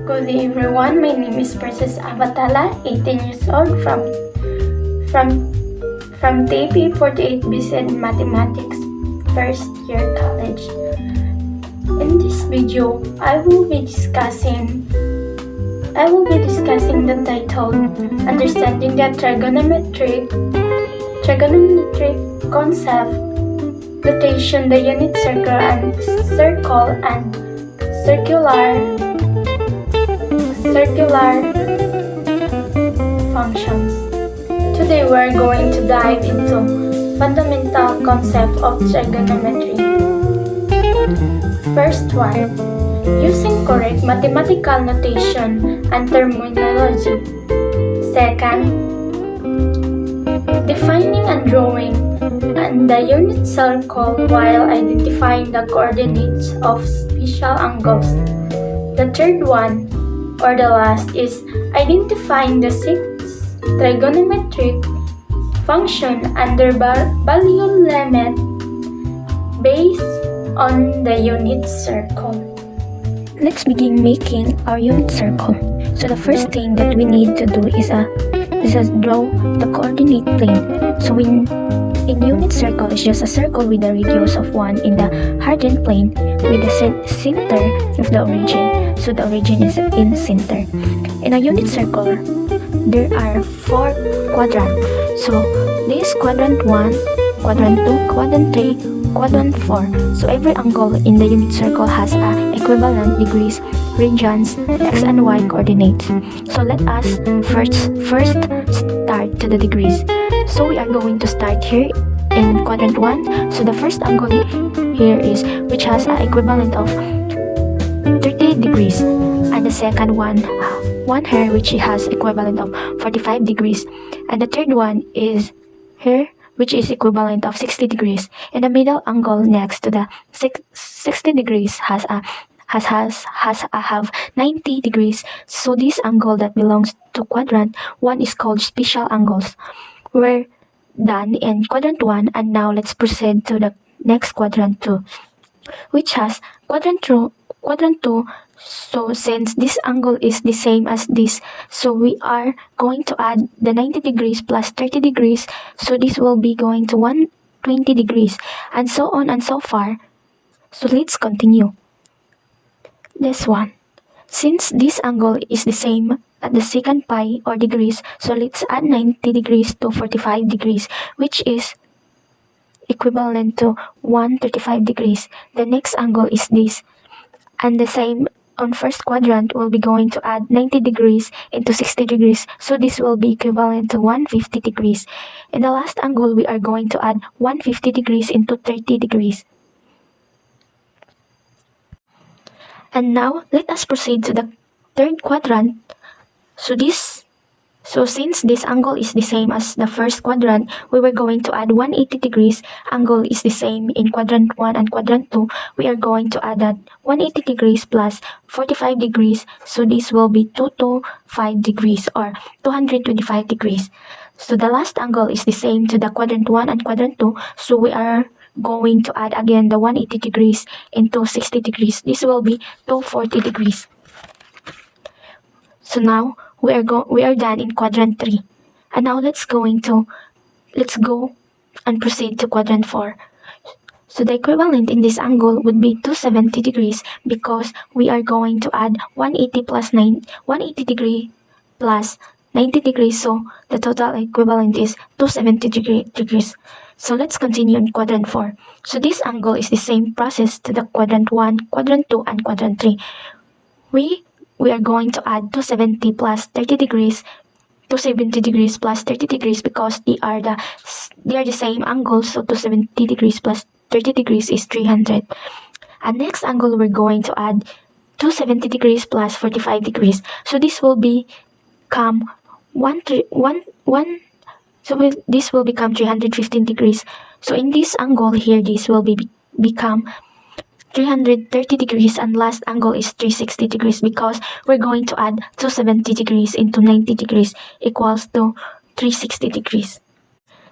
Good day everyone, my name is Princess Avatala, 18 years old from TP 48 BC Mathematics, first year college. In this video, I will be discussing the title Understanding the Trigonometric Concept, Notation, the unit circle and circular functions. Today we are going to dive into fundamental concept of trigonometry. First one, using correct mathematical notation and terminology. Second, defining and drawing and the unit circle while identifying the coordinates of special angles. The third one, or the last, is identifying the six trigonometric function and their value limit based on the unit circle. Let's begin making our unit circle. So the first thing that we need to do is draw the coordinate plane. So in unit circle is just a circle with a radius of 1 in the hardened plane with the center of the origin. So the origin is in center. In a unit circle, there are 4 quadrants. So this quadrant 1, quadrant 2, quadrant 3, quadrant 4. So every angle in the unit circle has equivalent degrees, radians, x and y coordinates. So let us first start to the degrees. So we are going to start here in quadrant 1. So the first angle here is which has an equivalent of 30 degrees, and the second one here which has equivalent of 45 degrees, and the third one is here which is equivalent of 60 degrees. And the middle angle next to the 60 degrees has 90 degrees. So this angle that belongs to quadrant 1 is called special angles. We're done in quadrant 1, and now let's proceed to the next quadrant 2, which has quadrant 2. So since this angle is the same as this, so we are going to add the 90 degrees plus 30 degrees. So this will be going to 120 degrees, and so on and so far. So let's continue. This one. Since this angle is the same at the second pi or degrees, so let's add 90 degrees to 45 degrees, which is equivalent to 135 degrees. The next angle is this, and the same on first quadrant will be going to add 90 degrees into 60 degrees, so this will be equivalent to 150 degrees. In the last angle, we are going to add 150 degrees into 30 degrees. And now let us proceed to the third quadrant. So since this angle is the same as the first quadrant, we were going to add 180 degrees. Angle is the same in quadrant 1 and quadrant 2. We are going to add that 180 degrees plus 45 degrees. So this will be 225 degrees or 225 degrees. So the last angle is the same to the quadrant 1 and quadrant 2. So we are going to add again the 180 degrees into 60 degrees. This will be 240 degrees. So now we are done in quadrant 3. And now let's go and proceed to quadrant 4. So the equivalent in this angle would be 270 degrees because we are going to add 180 degree plus 90 degrees. So the total equivalent is 270 degrees. So let's continue in quadrant 4. So this angle is the same process to the quadrant 1, quadrant 2, and quadrant 3. We are going to add 270 plus 30 degrees, 270 degrees plus 30 degrees because they are the same angle. So 270 degrees plus 30 degrees is 300. And next angle, we're going to add 270 degrees plus 45 degrees. So this will become this will become 315 degrees. So in this angle here, this will become 330 degrees, and last angle is 360 degrees because we're going to add 270 degrees into 90 degrees equals to 360 degrees.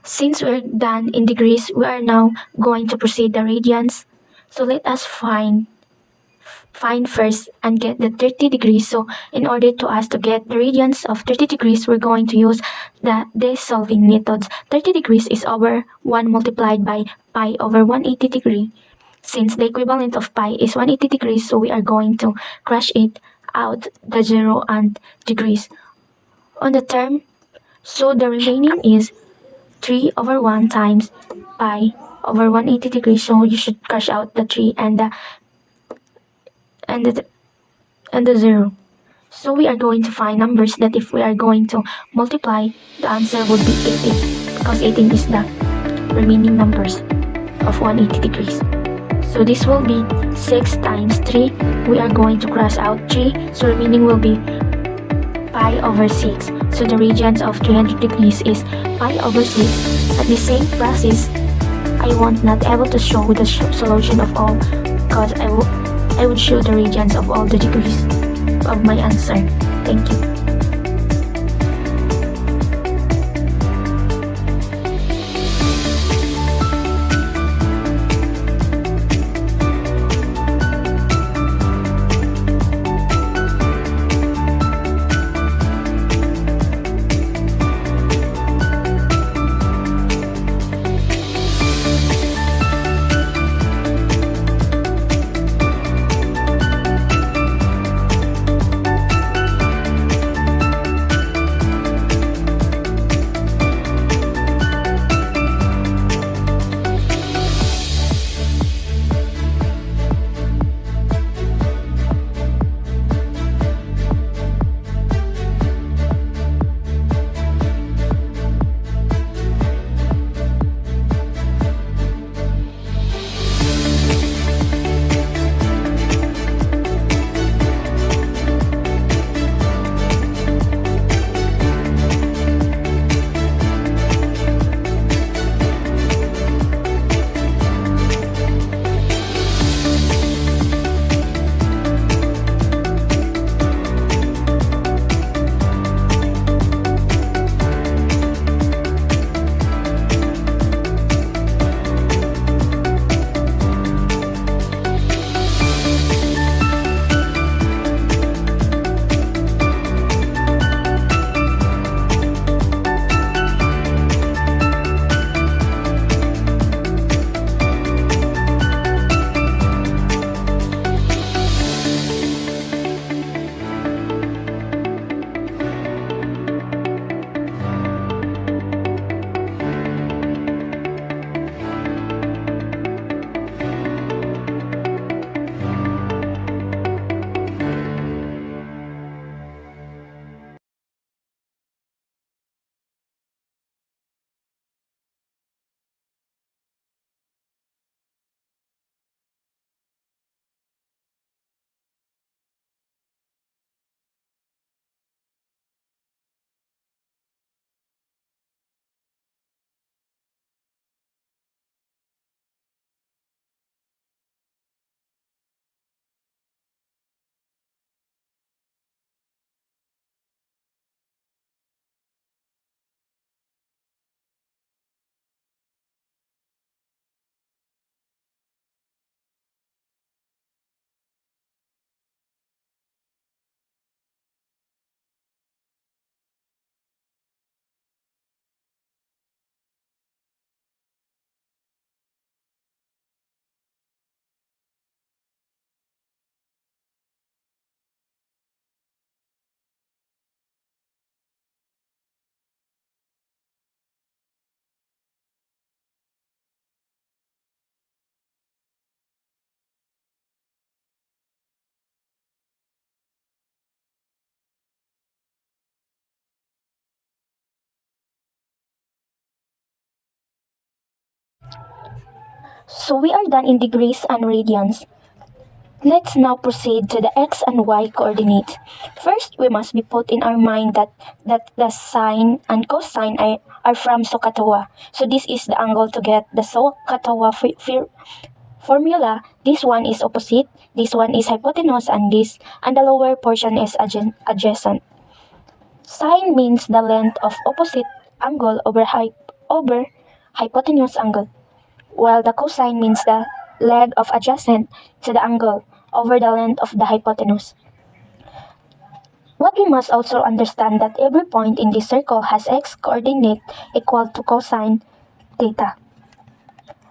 Since we're done in degrees, we are now going to proceed the radians. So let us find find first and get the 30 degrees. So in order to us to get the radians of 30 degrees, we're going to use the solving methods. 30 degrees is over 1 multiplied by pi over 180 degree. Since the equivalent of pi is 180 degrees, so we are going to crush it out the 0 and degrees on the term. So the remaining is 3 over 1 times pi over 180 degrees. So you should crush out the 3 and the and the 0. So we are going to find numbers that if we are going to multiply, the answer would be 18 because 18 is the remaining numbers of 180 degrees. So this will be 6 times 3. We are going to cross out 3. So remaining will be pi over 6. So the radians of 300 degrees is pi over 6. At the same process, I won't not able to show the solution of all because I would show the radians of all the degrees of my answer. Thank you. So we are done in degrees and radians. Let's now proceed to the x and y coordinates. First, we must be put in our mind that the sine and cosine are from SOHCAHTOA. So this is the angle to get the SOHCAHTOA formula. This one is opposite, this one is hypotenuse, and the lower portion is adjacent. Sine means the length of opposite angle over hypotenuse angle, while the cosine means the leg of adjacent to the angle over the length of the hypotenuse. What we must also understand that every point in this circle has x coordinate equal to cosine theta.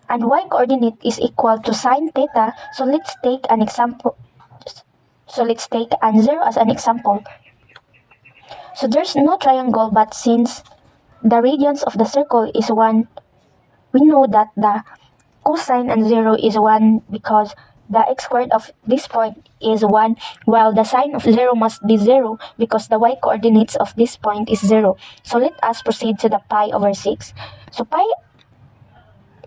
And y coordinate is equal to sine theta, so let's take an example. So let's take an 0 as an example. So there's no triangle, but since the radius of the circle is 1, we know that the cosine and 0 is 1 because the x squared of this point is 1, while the sine of 0 must be 0 because the y coordinates of this point is 0. So let us proceed to the pi over 6. So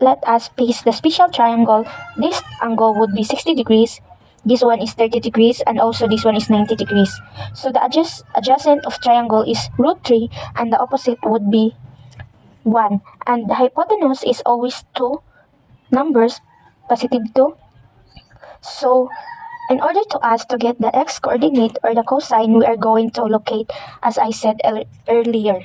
let us piece the special triangle. This angle would be 60 degrees, this one is 30 degrees, and also this one is 90 degrees. So the adjacent of triangle is root 3, and the opposite would be 1. And the hypotenuse is always 2 numbers, positive 2. So in order to us to get the x coordinate or the cosine, we are going to locate, as I said earlier.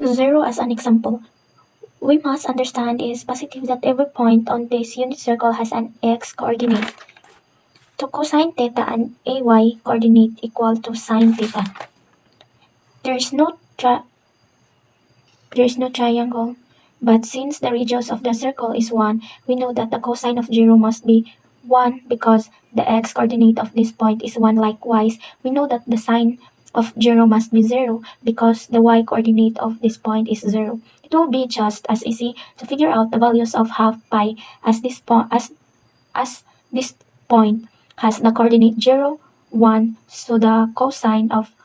Zero as an example. We must understand is positive that every point on this unit circle has an x coordinate. To cosine theta and ay coordinate equal to sine theta. There is no triangle, but since the radius of the circle is 1, we know that the cosine of 0 must be 1 because the x coordinate of this point is 1. Likewise, we know that the sine of 0 must be 0 because the y coordinate of this point is 0. It will be just as easy to figure out the values of half pi as this point has the coordinate 0, 1, so the cosine of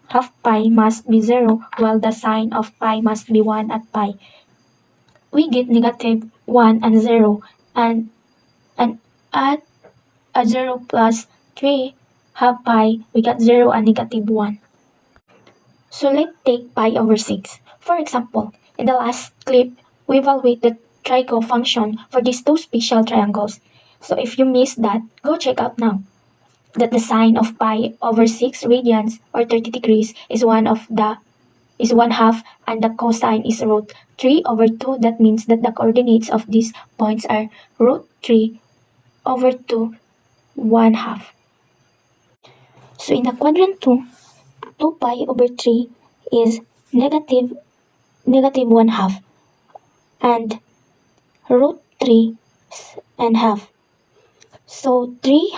half pi must be 0 while the sine of pi must be 1 at pi. We get negative 1 and 0 and add a 0 plus 3 half pi, we got 0 and negative 1. So let's take pi over 6. For example, in the last clip, we evaluate the trigo function for these two special triangles. So if you missed that, go check out now. That the sine of pi over 6 radians or 30 degrees is 1 half, and the cosine is root 3 over 2. That means that the coordinates of these points are root 3 over 2, 1 half. So in the quadrant 2, 2 pi over 3 is negative 1 half, and root 3 and half. So 3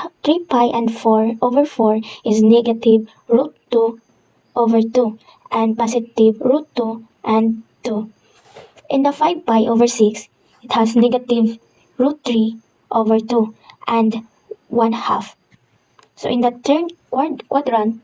pi and 4 over 4 is negative root 2 over 2 and positive root 2 and 2. In the 5 pi over 6, it has negative root 3 over 2 and 1 half. So in the third quadrant,